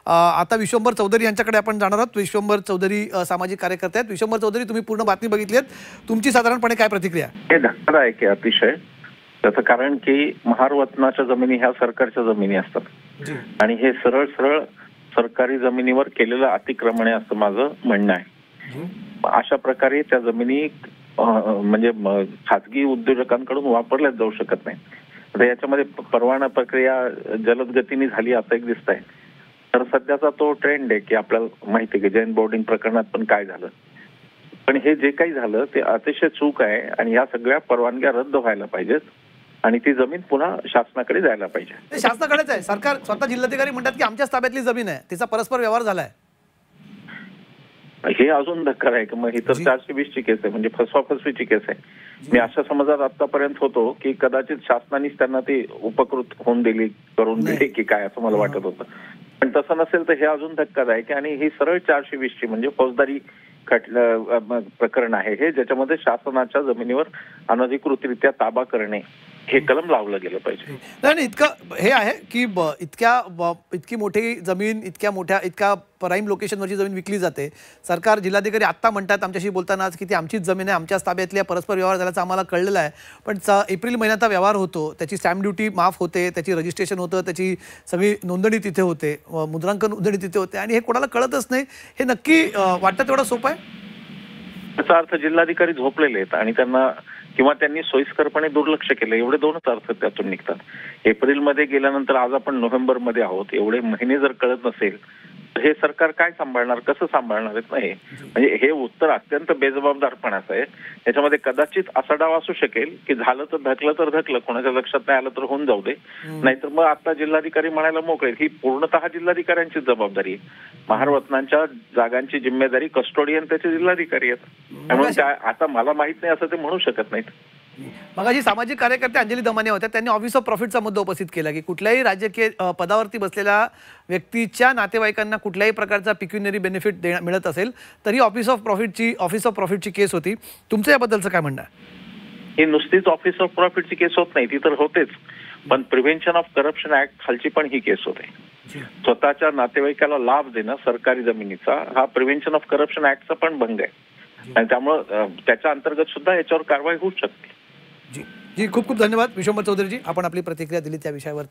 आता विश्वंभर चौधरी यांच्याकडे आपण जाणार आहोत। विश्वंभर चौधरी सामाजिक कार्यकर्ते आहेत। विश्वंभर चौधरी, तुम्ही पूर्ण बातमी बघितली आहे, तुमची साधारणपणे काय प्रतिक्रिया? हे धक्कादायक आहे अतिशय। त्याचं कारण की महारवतनाच्या जमिनी ह्या सरकारच्या जमिनी असतात आणि हे सरळ सरळ सरकारी जमिनीवर केलेलं अतिक्रमण आहे असं माझं म्हणणं आहे। अशा प्रकारे त्या जमिनी म्हणजे खासगी उद्योजकांकडून वापरल्या जाऊ शकत नाही। आता याच्यामध्ये परवाना प्रक्रिया जलद गतीने झाली असं एक दिसत आहे। तर सध्याचा तो ट्रेंड आहे की आपल्याला माहिती आहे की जैन बोर्डिंग प्रकरणात पण काय झालं, पण हे जे काही झालं ते अतिशय चूक आहे आणि या सगळ्या परवानग्या रद्द व्हायला पाहिजेत आणि ती जमीन पुन्हा शासनाकडे जायला पाहिजे। शासनाकडेच आहे। सरकार स्वतः जिल्हाधिकारी म्हणतात की आमच्याच ताब्यातली जमीन आहे, तिचा परस्पर व्यवहार झालाय। हे अजून धक्कादायक। मग ही तर 420 ची केस आहे, म्हणजे फसवाफसवीची केस आहे। मी अशा समजात आतापर्यंत होतो की कदाचित शासनानेच त्यांना ती उपकृत होऊन दिली, करून दिली की काय असं मला वाटत होतं, पण तसं नसेल तर हे अजून धक्कादायक आहे। आणि ही सरळ 420 ची म्हणजे फौजदारी प्रकरण आहे हे, ज्याच्यामध्ये शासनाच्या जमिनीवर अनधिकृतरित्या ताबा करणे हे कलम लावलं गेलं पाहिजे। नाही, इतकं हे आहे की इतकी मोठी जमीन, इतक्या प्राईम लोकेशनवरची जमीन विकली जाते। सरकार, जिल्हाधिकारी आत्ता म्हणतात आमच्याशी बोलताना की ती आमचीच जमीन आहे, आमच्याच ताब्यातली परस्पर व्यवहार झाल्याचं आम्हाला कळलेलं आहे, पण एप्रिल महिन्यात हा व्यवहार होतो, त्याची स्टॅम्प ड्युटी माफ होते, त्याची रजिस्ट्रेशन होतं, त्याची सगळी नोंदणी तिथे होते, मुद्रांकन नोंदणी तिथे होते आणि हे कोणाला कळतच नाही। हे नक्की वाटतं तेवढं सोपं आहे? त्याचा अर्थ जिल्हाधिकारी झोपलेले आहेत आणि त्यांनी सोयीस्करपणे दुर्लक्ष केलं, एवढे दोनच अर्थ त्यातून निघतात। एप्रिलमध्ये गेल्यानंतर आज आपण नोव्हेंबरमध्ये आहोत, एवढे महिने जर कळत नसेल तर हे सरकार काय सांभाळणार, कसं सांभाळणार आहेत ना? हे म्हणजे हे उत्तर अत्यंत बेजबाबदारपणाचं आहे। याच्यामध्ये कदाचित असा डाव असू शकेल की झालं तर धकलं, कोणाच्या लक्षात नाही आलं तर होऊन जाऊ दे, नाहीतर मग आता जिल्हाधिकारी म्हणायला मोकळे। ही पूर्णतः जिल्हाधिकाऱ्यांची जबाबदारी आहे। महारवतनांच्या जागांची जिम्मेदारी कस्टोडियन त्याचे जिल्हाधिकारी आहेत, त्यामुळे आता मला माहित नाही असं ते म्हणू शकत नाहीत। मगाशी सामाजिक कार्यकर्ते अंजली दमाने होत्या, त्यांनी ऑफिस ऑफ प्रॉफिटचा मुद्दा उपस्थित केला की कुठल्याही राजकीय पदावरती बसलेल्या व्यक्तीच्या नातेवाईकांना कुठल्याही प्रकारचा पिक्युनरी बेनिफिट मिळत असेल तरी ऑफिस ऑफ प्रॉफिटची केस होती। तुमचं याबद्दलचं काय म्हणणं आहे? ही नुसतीच ऑफिस ऑफ प्रॉफिटची केस होत नाही, ती तर होतेच, पण प्रिव्हेन्शन ऑफ करप्शन ऍक्ट खालची पण ही केस होते। स्वतःच्या नातेवाईकाला लाभ देणं सरकारी जमिनीचा हा प्रिव्हेन्शन ऑफ करप्शन ऍक्टचा पण भंग आहे आणि त्यामुळे त्याच्या अंतर्गत सुद्धा याच्यावर कारवाई होऊ शकते। जी, खूप खूप धन्यवाद विश्वंभर चौधरीजी, आपण आपली प्रतिक्रिया दिली त्या विषयावर।